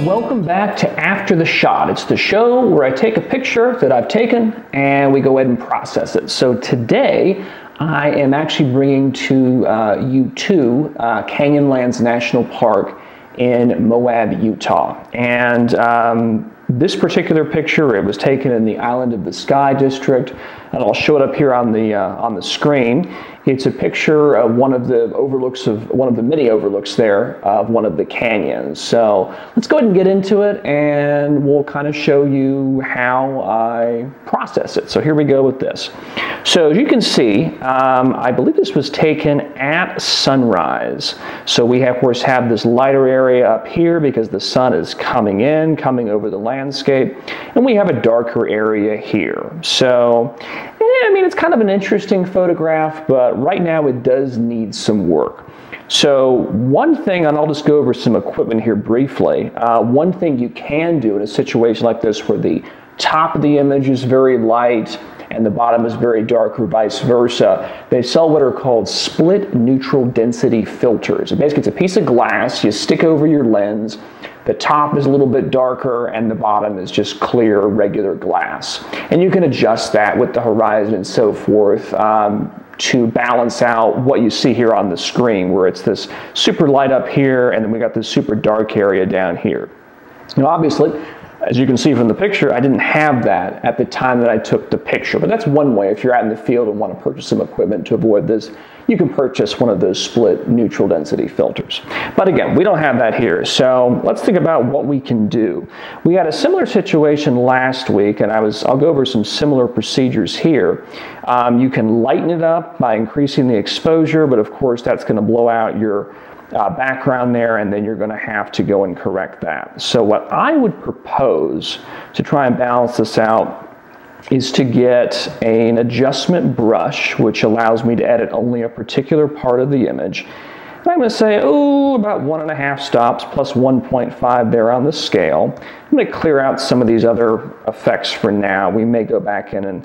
welcome back to After the Shot. It's the show where I take a picture that I've taken and we go ahead and process it. So today I am actually bringing to you to Canyonlands National Park in Moab, Utah. And this particular picture, it was taken in the Island of the Sky district, and I'll show it up here on the screen. It's a picture of one of the many overlooks there of one of the canyons. So let's go ahead and get into it, and we'll kind of show you how I process it. So here we go with this. So as you can see, I believe this was taken at sunrise. So we of course have this lighter area up here because the sun is coming over the landscape, and we have a darker area here. So I mean, it's kind of an interesting photograph, but right now it does need some work. So one thing, and I'll just go over some equipment here briefly, one thing you can do in a situation like this where the top of the image is very light and the bottom is very dark, or vice versa, they sell what are called split neutral density filters. Basically, it's a piece of glass you stick over your lens. The top is a little bit darker and the bottom is just clear, regular glass. And you can adjust that with the horizon and so forth to balance out what you see here on the screen, where it's this super light up here and then we got this super dark area down here. Now obviously, as you can see from the picture, I didn't have that at the time that I took the picture, but that's one way. If you're out in the field and want to purchase some equipment to avoid this, you can purchase one of those split neutral density filters. But again, we don't have that here. So let's think about what we can do. We had a similar situation last week, and I'll go over some similar procedures here. You can lighten it up by increasing the exposure, but of course that's going to blow out your background there, and then you're going to have to go and correct that. So what I would propose to try and balance this out is to get an adjustment brush, which allows me to edit only a particular part of the image. And I'm going to say, about 1.5 stops plus 1.5 there on the scale. I'm going to clear out some of these other effects for now. We may go back in and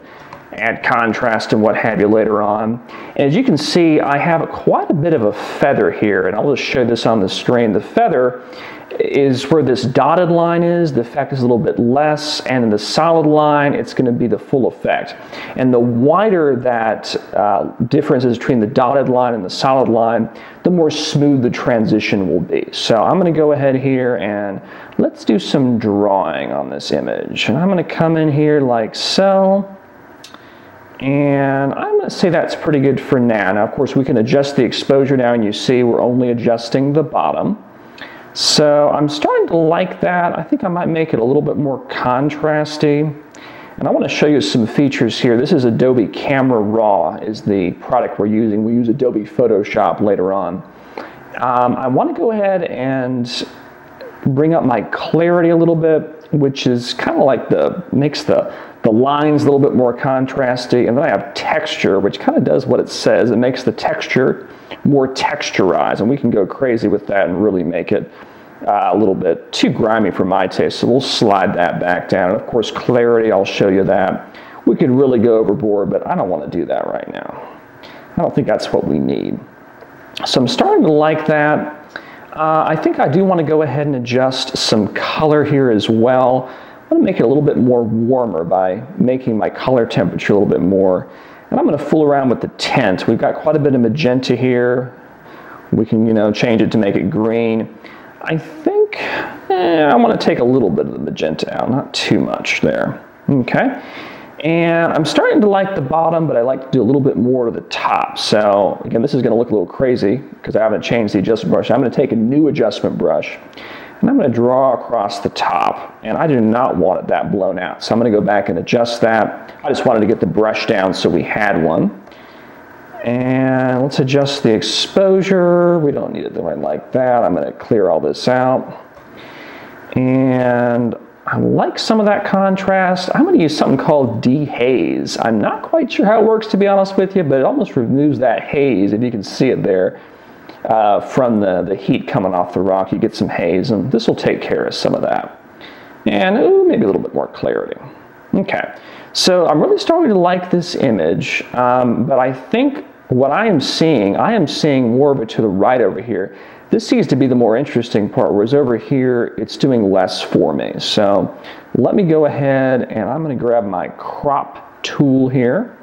add contrast and what have you later on. And as you can see, I have quite a bit of a feather here, and I'll just show this on the screen. The feather is where this dotted line is. The effect is a little bit less, and in the solid line, it's going to be the full effect. And the wider that difference is between the dotted line and the solid line, the more smooth the transition will be. So I'm going to go ahead here and let's do some drawing on this image. And I'm going to come in here like so. And I'm going to say that's pretty good for now. Now, of course, we can adjust the exposure now, and you see we're only adjusting the bottom. So I'm starting to like that. I think I might make it a little bit more contrasty. And I want to show you some features here. This is Adobe Camera Raw is the product we're using. We use Adobe Photoshop later on. I want to go ahead and bring up my clarity a little bit, which is kind of like makes the lines a little bit more contrasty. And then I have texture, which kind of does what it says. It makes the texture more texturized, and we can go crazy with that and really make it a little bit too grimy for my taste. So we'll slide that back down. And of course, clarity, I'll show you that. We could really go overboard, but I don't want to do that right now. I don't think that's what we need. So I'm starting to like that. I think I do want to go ahead and adjust some color here as well. I'm going to make it a little bit more warmer by making my color temperature a little bit more. And I'm going to fool around with the tint. We've got quite a bit of magenta here. We can, change it to make it green. I think I want to take a little bit of the magenta out, not too much there. Okay. And I'm starting to like the bottom, but I like to do a little bit more to the top. So again, this is going to look a little crazy because I haven't changed the adjustment brush. I'm going to take a new adjustment brush, and I'm going to draw across the top, and I do not want it that blown out. So I'm going to go back and adjust that. I just wanted to get the brush down so we had one. And let's adjust the exposure. We don't need it right like that. I'm going to clear all this out. And I like some of that contrast. I'm going to use something called dehaze. I'm not quite sure how it works, to be honest with you, but it almost removes that haze, if you can see it there. From the heat coming off the rock, you get some haze, and this will take care of some of that. And maybe a little bit more clarity. Okay, so I'm really starting to like this image, but I think what I am seeing more of it to the right over here. this seems to be the more interesting part, whereas over here, it's doing less for me. So let me go ahead and I'm going to grab my crop tool here.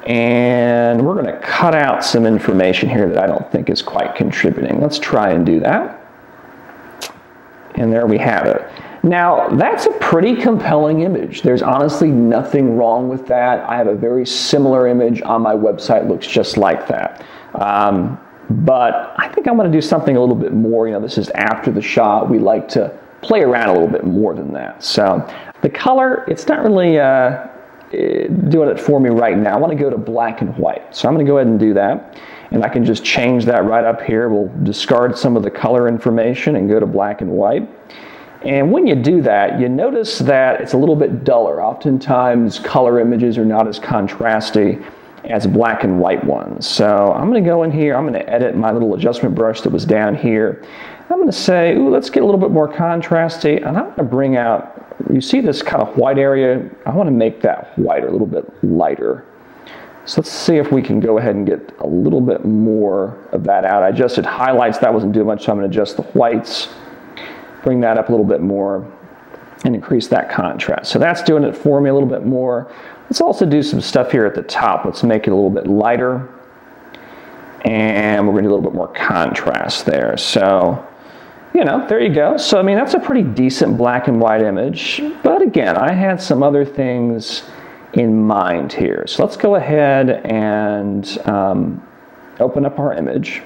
And we're going to cut out some information here that I don't think is quite contributing. Let's try and do that. And there we have it. Now, that's a pretty compelling image. There's honestly nothing wrong with that. I have a very similar image on my website, looks just like that. But I think I'm going to do something a little bit more. You know, this is after the shot. We like to play around a little bit more than that. So the color, it's not really doing it for me right now. I want to go to black and white. So I'm going to go ahead and do that. And I can just change that right up here. We'll discard some of the color information and go to black and white. And when you do that, you notice that it's a little bit duller. Oftentimes, color images are not as contrasty as black and white ones. So I'm going to go in here, I'm going to edit my little adjustment brush that was down here. I'm going to say, ooh, let's get a little bit more contrasty, and I'm going to bring out, you see this kind of white area? I want to make that white a little bit lighter. So let's see if we can go ahead and get a little bit more of that out. I adjusted highlights, that wasn't doing much, so I'm going to adjust the whites, bring that up a little bit more, and increase that contrast. So that's doing it for me a little bit more. Let's also do some stuff here at the top. Let's make it a little bit lighter. And we're going to do a little bit more contrast there. So, you know, there you go. So, I mean, that's a pretty decent black and white image. But again, I had some other things in mind here. So let's go ahead and open up our image.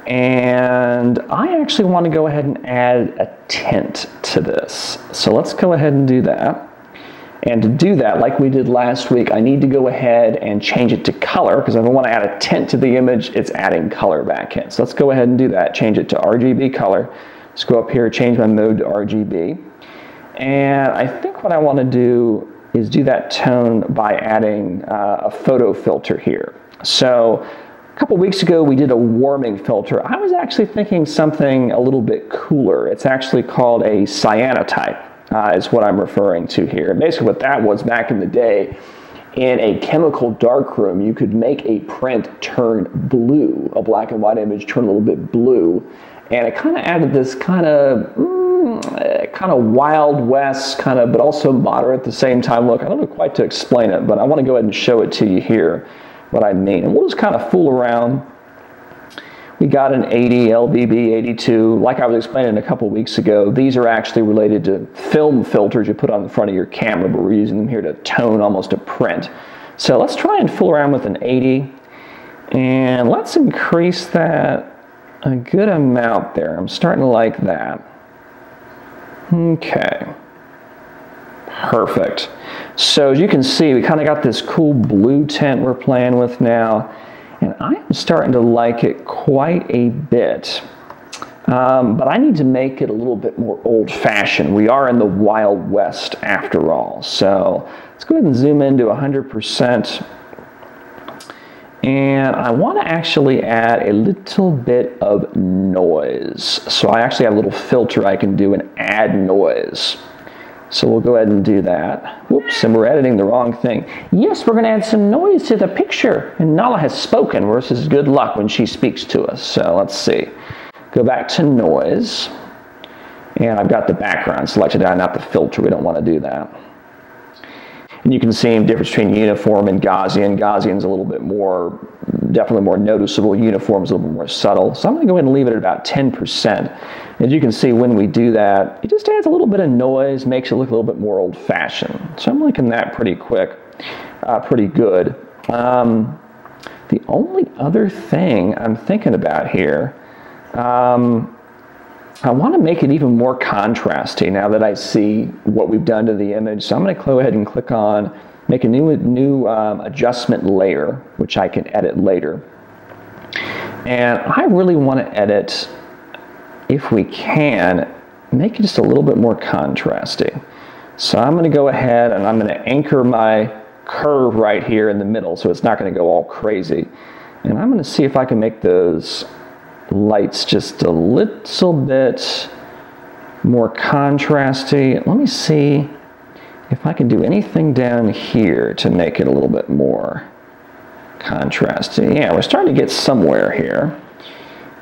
And I actually want to go ahead and add a tint to this. So let's go ahead and do that. And to do that, like we did last week, I need to go ahead and change it to color, because if I want to add a tint to the image, it's adding color back in. So let's go ahead and do that. Change it to RGB color. Let's go up here, change my mode to RGB. And I think what I want to do is do that tone by adding a photo filter here. So a couple weeks ago, we did a warming filter. I was actually thinking something a little bit cooler. It's actually called a cyanotype, is what I'm referring to here. Basically what that was back in the day, in a chemical darkroom, you could make a print turn blue, a black and white image turn a little bit blue, and it kind of added this kind of Wild West, but also modern at the same time look. I don't know quite to explain it, but I want to go ahead and show it to you here, what I mean. And we'll just kind of fool around. We got an 80, LBB 82. Like I was explaining a couple weeks ago, these are actually related to film filters you put on the front of your camera, but we're using them here to tone almost a print. So let's try and fool around with an 80, and let's increase that a good amount there. I'm starting to like that. Okay. Perfect. So as you can see, we kind of got this cool blue tint we're playing with now, and I am starting to like it quite a bit. But I need to make it a little bit more old-fashioned. We are in the Wild West after all. So let's go ahead and zoom into 100%. And I want to actually add a little bit of noise. So I actually have a little filter I can do and add noise. So we'll go ahead and do that. Whoops, and we're editing the wrong thing. Yes, we're going to add some noise to the picture. And Nala has spoken versus good luck when she speaks to us. So let's see. Go back to noise. And I've got the background selected out, not the filter. We don't want to do that. And you can see the difference between uniform and Gaussian. Gaussian's a little bit more, definitely more noticeable. Uniform's a little bit more subtle. So I'm going to go ahead and leave it at about 10%. As you can see, when we do that, it just adds a little bit of noise, makes it look a little bit more old-fashioned. So I'm liking that pretty quick, pretty good. The only other thing I'm thinking about here, I want to make it even more contrasty now that I see what we've done to the image. So I'm going to go ahead and click on, make a new adjustment layer, which I can edit later. And I really want to edit, if we can, make it just a little bit more contrasty. So I'm going to go ahead and I'm going to anchor my curve right here in the middle so it's not going to go all crazy. And I'm going to see if I can make those lights just a little bit more contrasty. Let me see if I can do anything down here to make it a little bit more contrast. Yeah, we're starting to get somewhere here.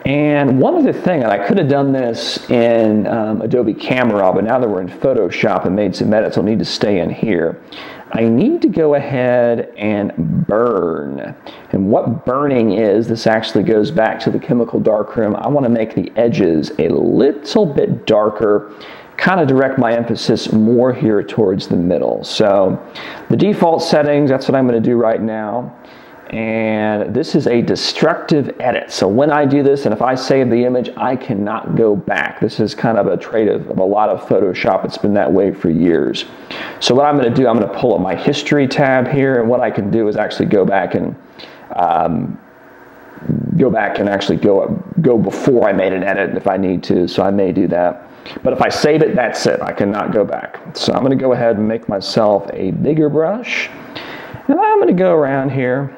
And one other thing, and I could have done this in Adobe Camera, but now that we're in Photoshop and made some edits, I'll need to stay in here. I need to go ahead and burn. And what burning is, this actually goes back to the chemical darkroom. I want to make the edges a little bit darker, kind of direct my emphasis more here towards the middle. So the default settings, that's what I'm going to do right now. And this is a destructive edit. So when I do this, and if I save the image, I cannot go back. This is kind of a trait of a lot of Photoshop. It's been that way for years. So what I'm going to do, I'm going to pull up my history tab here, and what I can do is actually go back and actually go before I made an edit if I need to. So I may do that. But if I save it, that's it. I cannot go back. So I'm going to go ahead and make myself a bigger brush. And I'm going to go around here.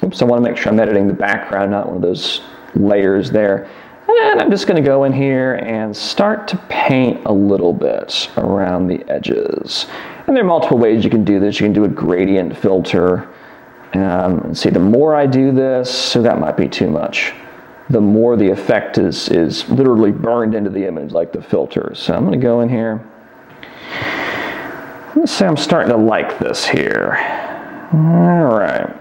Oops, I want to make sure I'm editing the background, not one of those layers there. And I'm just going to go in here and start to paint a little bit around the edges. And there are multiple ways you can do this. You can do a gradient filter. See, the more I do this, so that might be too much, the more the effect is literally burned into the image, like the filter. So I'm going to go in here. Let's say I'm starting to like this here. All right.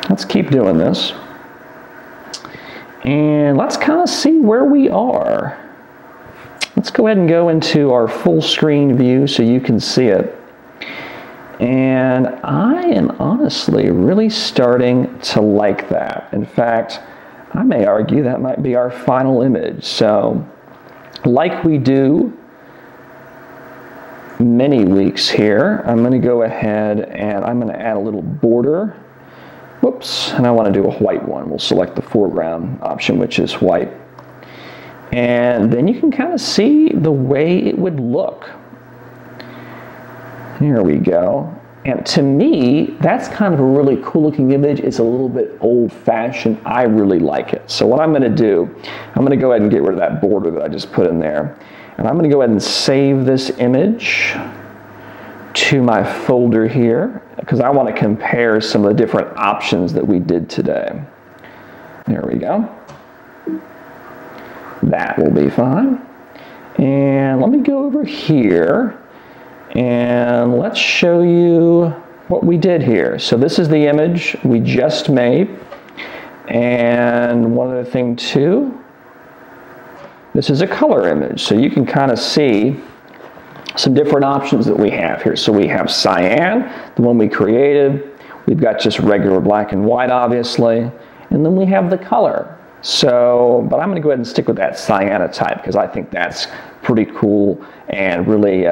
Let's keep doing this. And let's kind of see where we are. Let's go ahead and go into our full screen view so you can see it. And I am honestly really starting to like that. In fact, I may argue that might be our final image. So, like we do many weeks here, I'm going to go ahead and I'm going to add a little border. Whoops, and I want to do a white one. We'll select the foreground option, which is white. And then you can kind of see the way it would look. Here we go. And to me, that's kind of a really cool looking image. It's a little bit old fashioned. I really like it. So what I'm going to do, I'm going to go ahead and get rid of that border that I just put in there. And I'm going to go ahead and save this image to my folder here, because I want to compare some of the different options that we did today. There we go. That will be fine. And let me go over here and let's show you what we did here. So this is the image we just made. And one other thing too, this is a color image. So you can kind of see some different options that we have here. So we have cyan, the one we created. We've got just regular black and white, obviously. And then we have the color. So, but I'm going to go ahead and stick with that cyanotype because I think that's pretty cool and really,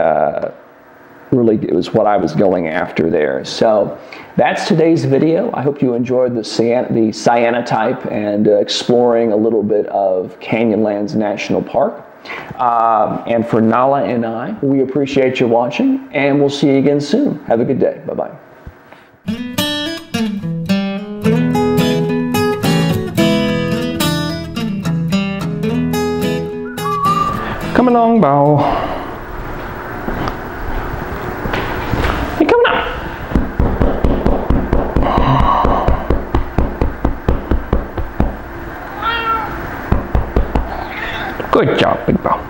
really it was what I was going after there. So that's today's video. I hope you enjoyed the cyanotype and exploring a little bit of Canyonlands National Park. And for Nala and I, we appreciate you watching, and we'll see you again soon. Have a good day. Bye-bye. Come along, Bow. Hey, come on. Good job, Big Bow.